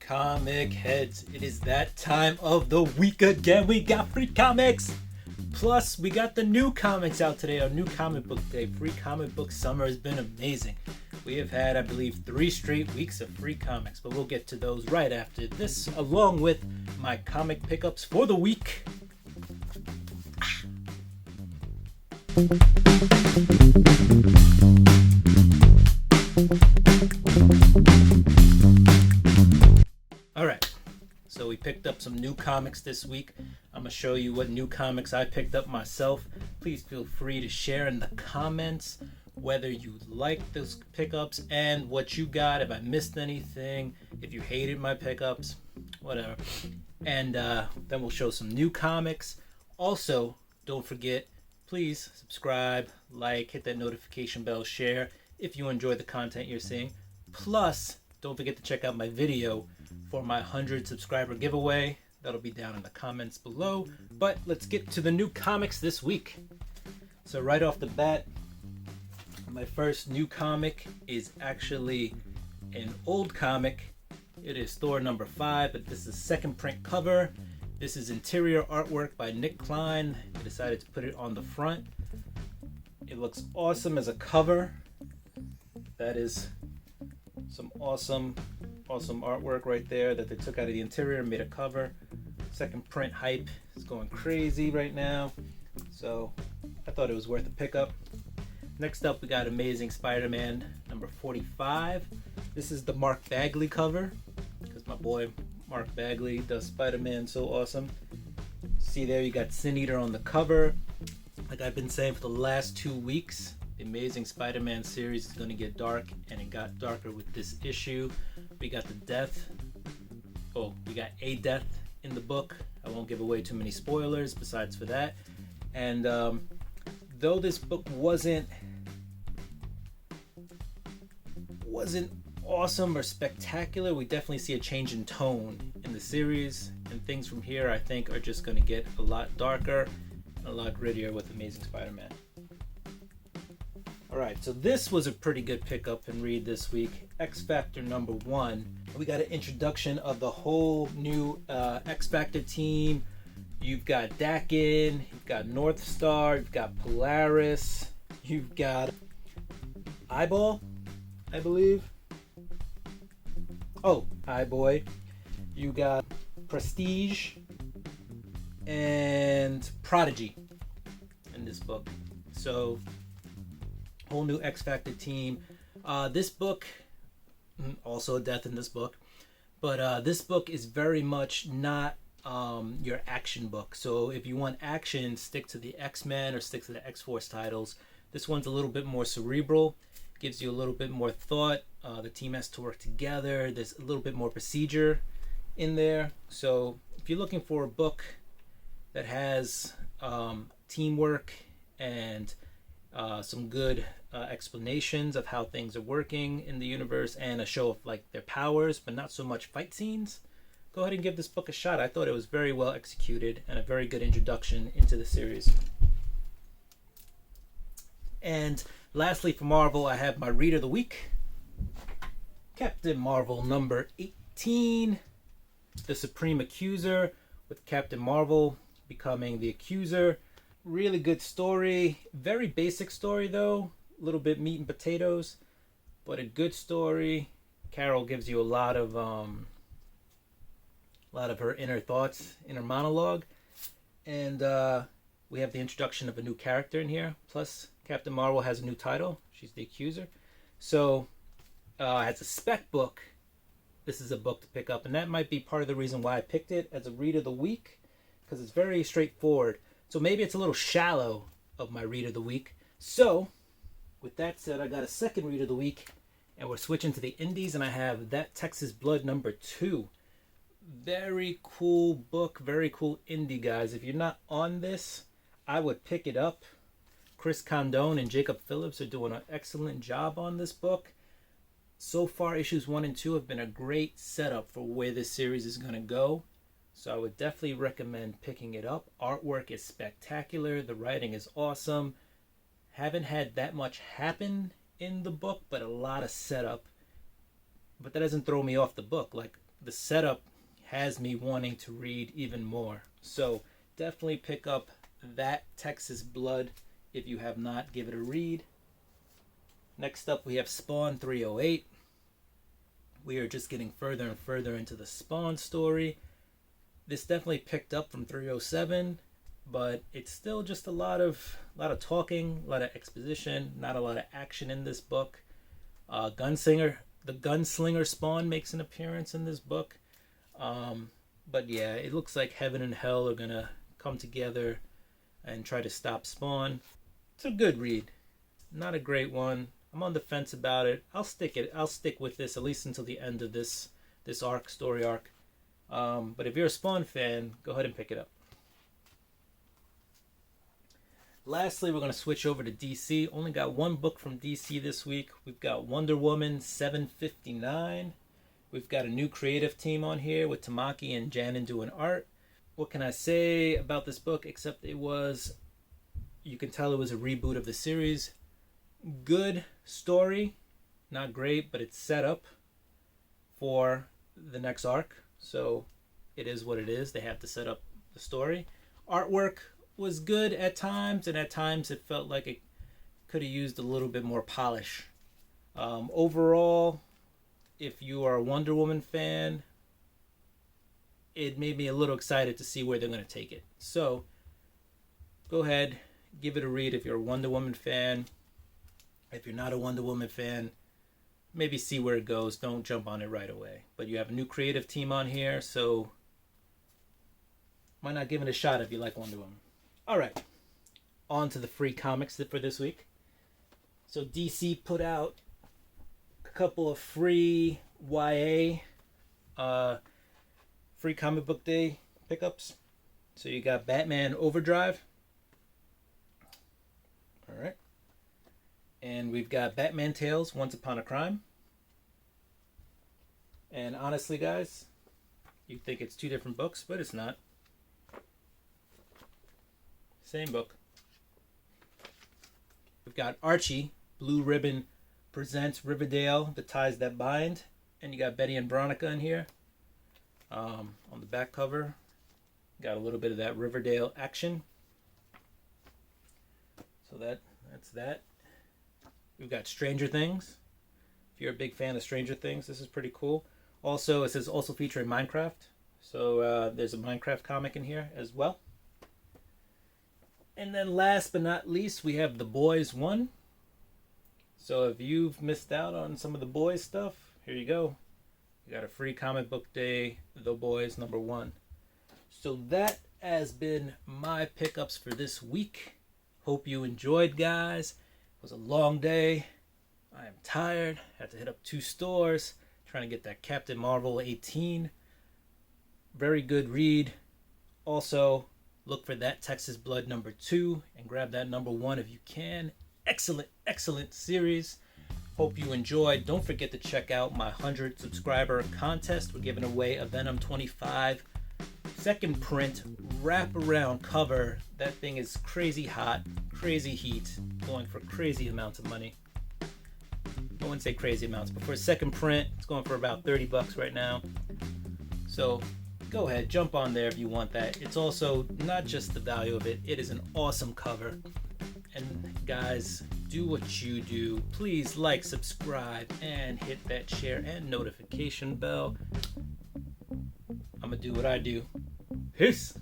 Comic heads, it is that time of the week again. We got free comics. Plus, we got the new comics out today. Our new comic book day. Free comic book summer has been amazing. We have had, I believe, 3 straight weeks of free comics, but we'll get to those right after this, along with my comic pickups for the week. Alright, so we picked up some new comics this week. I'm going to show you what new comics I picked up myself. Please feel free to share in the comments whether you like those pickups and what you got, if I missed anything, if you hated my pickups, whatever. And then we'll show some new comics. Also, don't forget, please subscribe, like, hit that notification bell, share if you enjoy the content you're seeing. Plus, don't forget to check out my video for my 100 subscriber giveaway. That'll be down in the comments below. But let's get to the new comics this week. So right off the bat, my first new comic is actually an old comic. It is Thor number 5, but this is second print cover. This is interior artwork by Nick Klein. I decided to put it on the front. It looks awesome as a cover. That is some awesome artwork right there that they took out of the interior and made a cover. Second print hype is going crazy right now, so I thought it was worth a pickup. Next up, we got Amazing Spider-Man number 45. This is the Mark Bagley cover, because my boy Mark Bagley does Spider-Man so awesome. See there, you got Sin Eater on the cover. Like I've been saying for the last 2 weeks, the Amazing Spider-Man series is going to get dark, and it got darker with this issue. We got we got a death in the book. I won't give away too many spoilers besides for that. And though this book wasn't awesome or spectacular, we definitely see a change in tone in the series, and things from here I think are just going to get a lot darker and a lot grittier with Amazing Spider-Man. Alright, so this was a pretty good pickup and read this week. X Factor number 1. We got an introduction of the whole new X Factor team. You've got Dakin, you've got North Star, you've got Polaris, you've got Eyeball, I believe. Oh, Eyeboy. You got Prestige and Prodigy in this book. So, whole new X Factor team. This book, also a death in this book, but this book is very much not your action book. So if you want action, stick to the X-Men or stick to the X-Force titles. This one's a little bit more cerebral, gives you a little bit more thought. The team has to work together. There's a little bit more procedure in there. So if you're looking for a book that has teamwork and some good explanations of how things are working in the universe, and a show of like their powers but not so much fight scenes, go ahead and give this book a shot. I thought it was very well executed and a very good introduction into the series. And lastly, for Marvel, I have my read of the week, Captain Marvel number 18, The Supreme Accuser, with Captain Marvel becoming the Accuser. Really good story. Very basic story though. A little bit meat and potatoes, but a good story. Carol gives you a lot of her inner thoughts, inner monologue, and we have the introduction of a new character in here. Plus, Captain Marvel has a new title. She's the Accuser. So, as a spec book, this is a book to pick up, and that might be part of the reason why I picked it as a read of the week, because it's very straightforward. So maybe it's a little shallow of my read of the week. So, with that said, I got a second read of the week, and we're switching to the indies, and I have That Texas Blood number 2. Very cool book, very cool indie, guys. If you're not on this, I would pick it up. Chris Condon and Jacob Phillips are doing an excellent job on this book. So far, issues 1 and 2 have been a great setup for where this series is going to go. So I would definitely recommend picking it up. Artwork is spectacular. The writing is awesome. Haven't had that much happen in the book, but a lot of setup. But that doesn't throw me off the book. Like, the setup has me wanting to read even more. So definitely pick up that Texas Blood if you have not. Give it a read. Next up, we have Spawn 308. We are just getting further and further into the Spawn story. This definitely picked up from 307, but it's still just a lot of talking, a lot of exposition, not a lot of action in this book. The gunslinger Spawn makes an appearance in this book. But yeah, it looks like heaven and hell are gonna come together and try to stop Spawn. It's a good read, not a great one. I'm on the fence about it. I'll stick with this at least until the end of this story arc. But if you're a Spawn fan, go ahead and pick it up. Lastly, we're going to switch over to DC. Only got one book from DC this week. We've got Wonder Woman 759. We've got a new creative team on here with Tamaki and Janin doing art. What can I say about this book except you can tell it was a reboot of the series. Good story, not great, but it's set up for the next arc. So it is what it is. They have to set up the story. Artwork was good at times, and at times it felt like it could have used a little bit more polish. Overall, if you are a Wonder Woman fan, it made me a little excited to see where they're going to take it. So go ahead, give it a read if you're a Wonder Woman fan. If you're not a Wonder Woman fan, maybe see where it goes. Don't jump on it right away. But you have a new creative team on here, so why not give it a shot if you like Wonder Woman? All right, on to the free comics for this week. So DC put out a couple of free YA, free comic book day pickups. So you got Batman Overdrive. All right. And we've got Batman Tales, Once Upon a Crime. And honestly, guys, you'd think it's two different books, but it's not. Same book. We've got Archie, Blue Ribbon presents Riverdale, The Ties That Bind. And you got Betty and Veronica in here. On the back cover, got a little bit of that Riverdale action. So that's that. We've got Stranger Things. If you're a big fan of Stranger Things, this is pretty cool. Also, it says also featuring Minecraft. So there's a Minecraft comic in here as well. And then last but not least, we have The Boys 1. So if you've missed out on some of The Boys stuff, here you go. You got a free comic book day, The Boys #1. So that has been my pickups for this week. Hope you enjoyed, guys. It was a long day. I am tired. Had to hit up 2 stores trying to get that Captain Marvel 18. Very good read. Also, look for that Texas Blood #2 and grab that #1 if you can. Excellent series. Hope you enjoyed. Don't forget to check out my 100 subscriber contest. We're giving away a Venom 25 second print wraparound cover. That thing is crazy hot, crazy heat, going for crazy amounts of money. I wouldn't say crazy amounts, but for a second print, it's going for about $30 right now. So go ahead, jump on there if you want that. It's also not just the value of it, it is an awesome cover. And guys, do what you do. Please like, subscribe, and hit that share and notification bell. I'm gonna do what I do. Peace.